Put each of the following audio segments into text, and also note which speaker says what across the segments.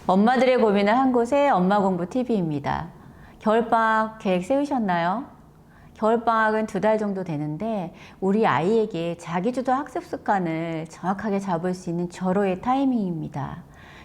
Speaker 1: 엄마들의 고민을 한 곳에 엄마공부TV입니다. 겨울방학 계획 세우셨나요? 겨울방학은 2달 정도 되는데 우리 아이에게 자기주도 학습 습관을 정확하게 잡을 수 있는 절호의 타이밍입니다.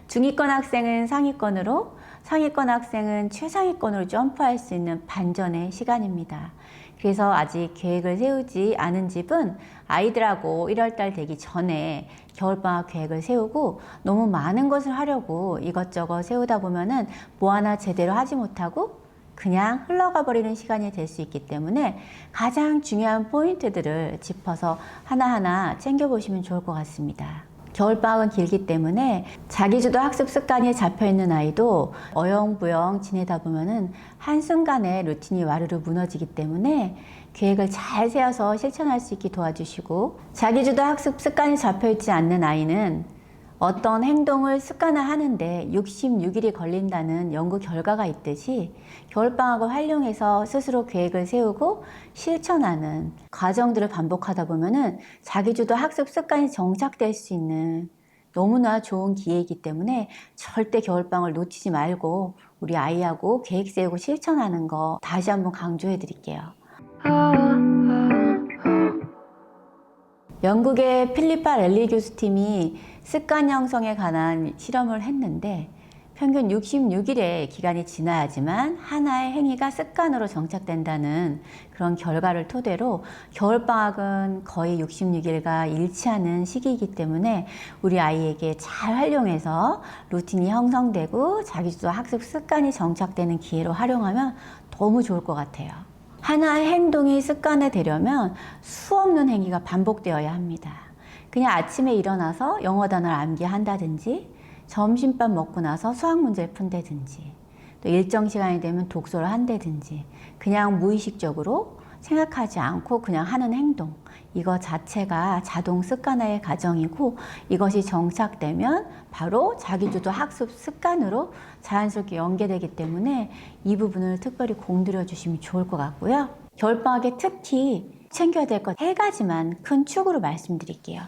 Speaker 1: 중위권 학생은 상위권으로, 상위권 학생은 최상위권으로 점프할 수 있는 반전의 시간입니다. 그래서 아직 계획을 세우지 않은 집은 아이들하고 1월달 되기 전에 겨울방학 계획을 세우고 너무 많은 것을 하려고 이것저것 세우다 보면은 뭐 하나 제대로 하지 못하고 그냥 흘러가 버리는 시간이 될 수 있기 때문에 가장 중요한 포인트들을 짚어서 하나하나 챙겨보시면 좋을 것 같습니다. 겨울방학은 길기 때문에 자기주도 학습 습관이 잡혀있는 아이도 어영부영 지내다 보면은 한순간에 루틴이 와르르 무너지기 때문에 계획을 잘 세워서 실천할 수 있게 도와주시고, 자기주도 학습 습관이 잡혀있지 않는 아이는 어떤 행동을 습관화하는데 66일이 걸린다는 연구 결과가 있듯이 겨울방학을 활용해서 스스로 계획을 세우고 실천하는 과정들을 반복하다 보면은 자기주도 학습 습관이 정착될 수 있는 너무나 좋은 기회이기 때문에 절대 겨울방학을 놓치지 말고 우리 아이하고 계획 세우고 실천하는 거 다시 한번 강조해 드릴게요. 영국의 필리파 랠리 교수팀이 습관 형성에 관한 실험을 했는데 평균 66일의 기간이 지나야지만 하나의 행위가 습관으로 정착된다는 그런 결과를 토대로 겨울방학은 거의 66일과 일치하는 시기이기 때문에 우리 아이에게 잘 활용해서 루틴이 형성되고 자기주도 학습 습관이 정착되는 기회로 활용하면 너무 좋을 것 같아요. 하나의 행동이 습관화되려면 수없는 행위가 반복되어야 합니다. 그냥 아침에 일어나서 영어 단어를 암기한다든지, 점심밥 먹고 나서 수학 문제를 푼다든지, 또 일정 시간이 되면 독서를 한다든지, 그냥 무의식적으로 생각하지 않고 그냥 하는 행동, 이거 자체가 자동 습관화의 과정이고, 이것이 정착되면 바로 자기주도 학습 습관으로 자연스럽게 연계되기 때문에 이 부분을 특별히 공들여 주시면 좋을 것 같고요. 겨울방학에 특히 챙겨야 될 것 3가지만 큰 축으로 말씀드릴게요.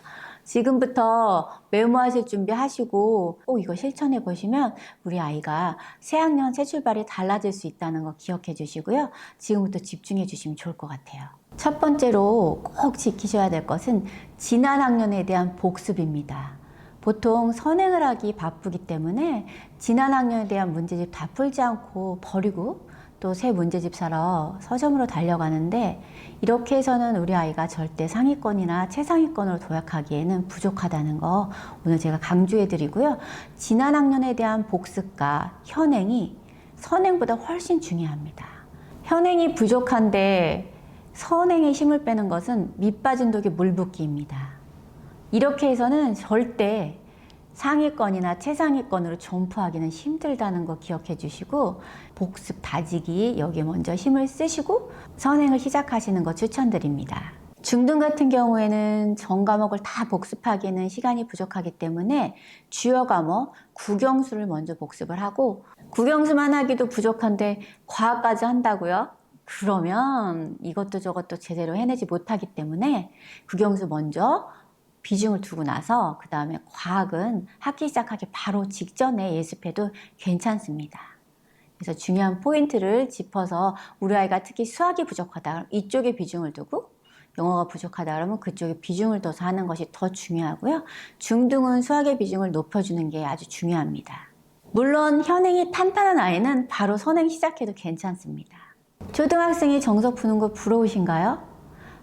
Speaker 1: 지금부터 메모하실 준비하시고 꼭 이거 실천해 보시면 우리 아이가 새학년 새 출발이 달라질 수 있다는 거 기억해 주시고요. 지금부터 집중해 주시면 좋을 것 같아요. 첫 번째로 꼭 지키셔야 될 것은 지난 학년에 대한 복습입니다. 보통 선행을 하기 바쁘기 때문에 지난 학년에 대한 문제집 다 풀지 않고 버리고 또 새 문제집 사러 서점으로 달려가는데, 이렇게 해서는 우리 아이가 절대 상위권이나 최상위권으로 도약하기에는 부족하다는 거 오늘 제가 강조해 드리고요. 지난 학년에 대한 복습과 현행이 선행보다 훨씬 중요합니다. 현행이 부족한데 선행에 힘을 빼는 것은 밑빠진 독에 물 붓기입니다. 이렇게 해서는 절대 상위권이나 최상위권으로 점프하기는 힘들다는 거 기억해 주시고, 복습 다지기 여기에 먼저 힘을 쓰시고 선행을 시작하시는 거 추천드립니다. 중등 같은 경우에는 전 과목을 다 복습하기에는 시간이 부족하기 때문에 주요 과목 국영수를 먼저 복습을 하고, 국영수만 하기도 부족한데 과학까지 한다고요? 그러면 이것도 저것도 제대로 해내지 못하기 때문에 국영수 먼저 비중을 두고 나서 그 다음에 과학은 학기 시작하기 바로 직전에 예습해도 괜찮습니다. 그래서 중요한 포인트를 짚어서 우리 아이가 특히 수학이 부족하다 그러면 이쪽에 비중을 두고, 영어가 부족하다 그러면 그쪽에 비중을 둬서 하는 것이 더 중요하고요. 중등은 수학의 비중을 높여주는 게 아주 중요합니다. 물론 현행이 탄탄한 아이는 바로 선행 시작해도 괜찮습니다. 초등학생이 정석 푸는 거 부러우신가요?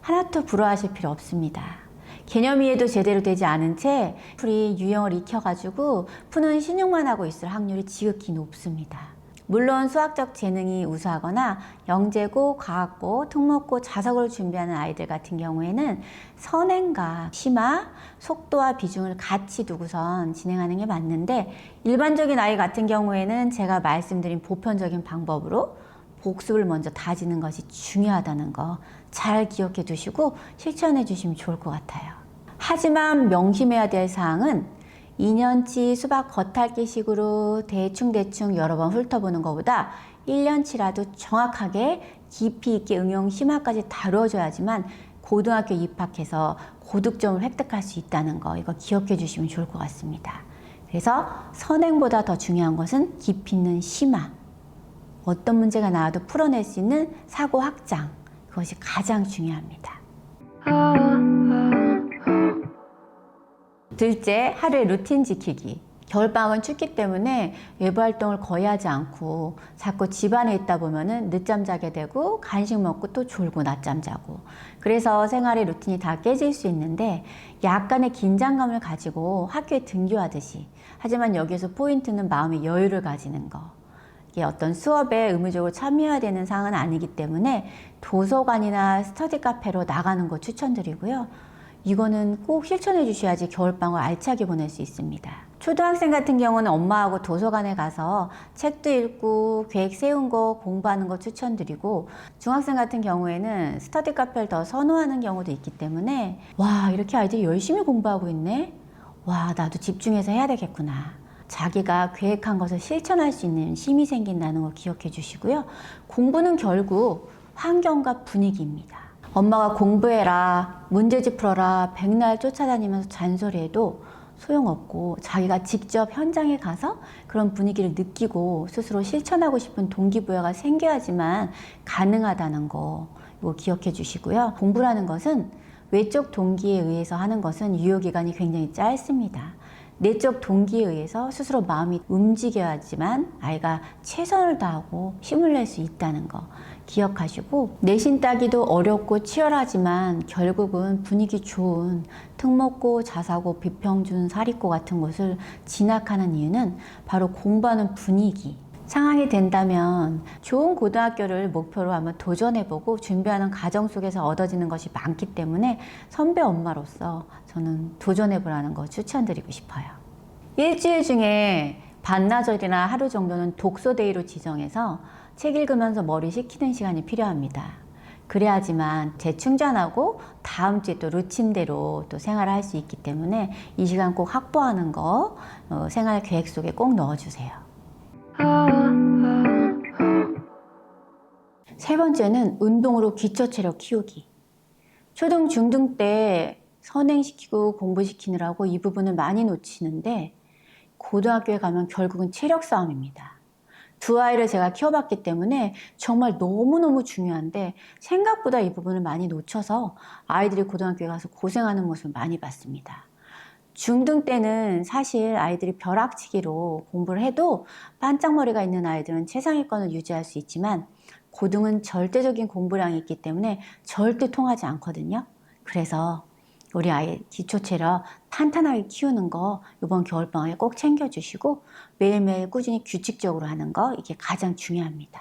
Speaker 1: 하나도 부러워하실 필요 없습니다. 개념 이해도 제대로 되지 않은 채 풀이 유형을 익혀가지고 푸는 신용만 하고 있을 확률이 지극히 높습니다. 물론 수학적 재능이 우수하거나 영재고, 과학고, 특목고, 자석을 준비하는 아이들 같은 경우에는 선행과 심화, 속도와 비중을 같이 두고선 진행하는 게 맞는데, 일반적인 아이 같은 경우에는 제가 말씀드린 보편적인 방법으로 복습을 먼저 다지는 것이 중요하다는 거 잘 기억해 두시고 실천해 주시면 좋을 것 같아요. 하지만 명심해야 될 사항은 2년치 수박 겉핥기식으로 대충 여러 번 훑어보는 것보다 1년치라도 정확하게 깊이 있게 응용 심화까지 다뤄줘야지만 고등학교 입학해서 고득점을 획득할 수 있다는 거, 이거 기억해 주시면 좋을 것 같습니다. 그래서 선행보다 더 중요한 것은 깊이 있는 심화. 어떤 문제가 나와도 풀어낼 수 있는 사고 확장. 그것이 가장 중요합니다. 둘째, 하루의 루틴 지키기. 겨울방학은 춥기 때문에 외부 활동을 거의 하지 않고 자꾸 집안에 있다 보면은 늦잠 자게 되고 간식 먹고 또 졸고 낮잠 자고, 그래서 생활의 루틴이 다 깨질 수 있는데 약간의 긴장감을 가지고 학교에 등교하듯이, 하지만 여기서 포인트는 마음의 여유를 가지는 거. 이게 어떤 수업에 의무적으로 참여해야 되는 상황은 아니기 때문에 도서관이나 스터디 카페로 나가는 거 추천드리고요. 이거는 꼭 실천해 주셔야지 겨울방학을 알차게 보낼 수 있습니다. 초등학생 같은 경우는 엄마하고 도서관에 가서 책도 읽고 계획 세운 거 공부하는 거 추천드리고, 중학생 같은 경우에는 스터디 카페를 더 선호하는 경우도 있기 때문에 와, 이렇게 아이들이 열심히 공부하고 있네? 와, 나도 집중해서 해야 되겠구나. 자기가 계획한 것을 실천할 수 있는 힘이 생긴다는 거 기억해 주시고요. 공부는 결국 환경과 분위기입니다. 엄마가 공부해라, 문제집 풀어라, 백날 쫓아다니면서 잔소리해도 소용없고, 자기가 직접 현장에 가서 그런 분위기를 느끼고 스스로 실천하고 싶은 동기부여가 생겨야지만 가능하다는 거, 이거 기억해 주시고요. 공부라는 것은 외적 동기에 의해서 하는 것은 유효기간이 굉장히 짧습니다. 내적 동기에 의해서 스스로 마음이 움직여야지만 아이가 최선을 다하고 힘을 낼 수 있다는 거 기억하시고, 내신 따기도 어렵고 치열하지만 결국은 분위기 좋은 특목고, 자사고, 비평준, 사립고 같은 곳을 진학하는 이유는 바로 공부하는 분위기. 상황이 된다면 좋은 고등학교를 목표로 한번 도전해보고 준비하는 과정 속에서 얻어지는 것이 많기 때문에 선배 엄마로서 저는 도전해보라는 거 추천드리고 싶어요. 일주일 중에 반나절이나 하루 정도는 독서데이로 지정해서 책 읽으면서 머리 식히는 시간이 필요합니다. 그래야지만 재충전하고 다음 주에 또 루틴대로 또 생활을 할 수 있기 때문에 이 시간 꼭 확보하는 거 생활 계획 속에 꼭 넣어주세요. 세 번째는 운동으로 기초 체력 키우기. 초등, 중등 때 선행시키고 공부시키느라고 이 부분을 많이 놓치는데 고등학교에 가면 결국은 체력 싸움입니다. 두 아이를 제가 키워봤기 때문에 정말 너무너무 중요한데 생각보다 이 부분을 많이 놓쳐서 아이들이 고등학교에 가서 고생하는 모습을 많이 봤습니다. 중등 때는 사실 아이들이 벼락치기로 공부를 해도 반짝머리가 있는 아이들은 최상위권을 유지할 수 있지만 고등은 절대적인 공부량이 있기 때문에 절대 통하지 않거든요. 그래서 우리 아이 기초체력 탄탄하게 키우는 거 이번 겨울방학에 꼭 챙겨주시고 매일매일 꾸준히 규칙적으로 하는 거, 이게 가장 중요합니다.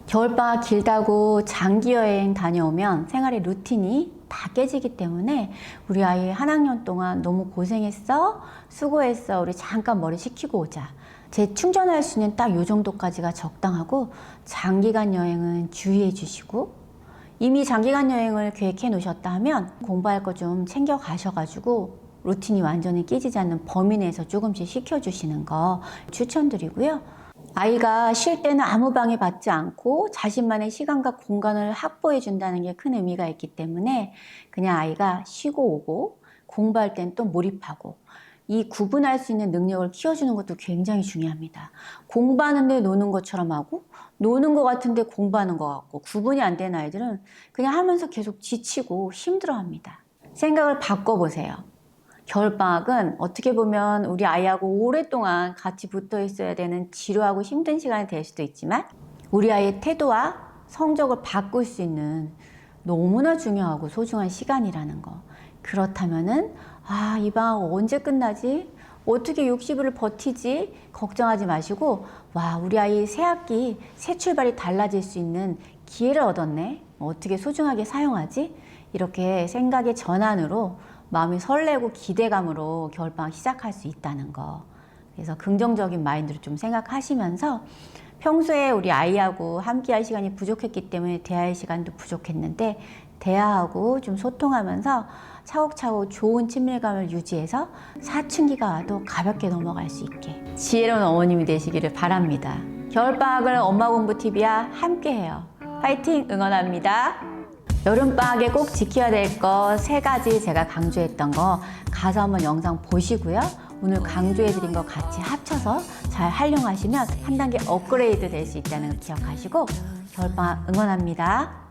Speaker 1: 겨울방학 길다고 장기여행 다녀오면 생활의 루틴이 다 깨지기 때문에 우리 아이 한 학년 동안 너무 고생했어, 수고했어, 우리 잠깐 머리 식히고 오자, 재충전할 수 있는 딱 요 정도까지가 적당하고, 장기간 여행은 주의해 주시고, 이미 장기간 여행을 계획해 놓으셨다 하면 공부할 거 좀 챙겨 가셔가지고 루틴이 완전히 깨지지 않는 범위 내에서 조금씩 시켜주시는 거 추천드리고요. 아이가 쉴 때는 아무 방해 받지 않고 자신만의 시간과 공간을 확보해 준다는 게 큰 의미가 있기 때문에 그냥 아이가 쉬고 오고 공부할 땐 또 몰입하고, 이 구분할 수 있는 능력을 키워주는 것도 굉장히 중요합니다. 공부하는데 노는 것처럼 하고 노는 것 같은데 공부하는 것 같고 구분이 안 되는 아이들은 그냥 하면서 계속 지치고 힘들어합니다. 생각을 바꿔보세요. 겨울방학은 어떻게 보면 우리 아이하고 오랫동안 같이 붙어 있어야 되는 지루하고 힘든 시간이 될 수도 있지만 우리 아이의 태도와 성적을 바꿀 수 있는 너무나 중요하고 소중한 시간이라는 거. 그렇다면은 이 방학 언제 끝나지? 어떻게 60일을 버티지? 걱정하지 마시고, 와, 우리 아이 새 학기 새 출발이 달라질 수 있는 기회를 얻었네. 어떻게 소중하게 사용하지? 이렇게 생각의 전환으로 마음이 설레고 기대감으로 겨울방학 시작할 수 있다는 거. 그래서 긍정적인 마인드로 좀 생각하시면서, 평소에 우리 아이하고 함께할 시간이 부족했기 때문에 대화할 시간도 부족했는데 대화하고 좀 소통하면서 차곡차곡 좋은 친밀감을 유지해서 사춘기가 와도 가볍게 넘어갈 수 있게 지혜로운 어머님이 되시기를 바랍니다. 겨울방학을 엄마공부TV와 함께해요. 파이팅! 응원합니다. 여름방학에 꼭 지켜야 될 거 3가지 제가 강조했던 거 가서 한번 영상 보시고요. 오늘 강조해드린 거 같이 합쳐서 잘 활용하시면 한 단계 업그레이드 될 수 있다는 거 기억하시고 겨울방학 응원합니다.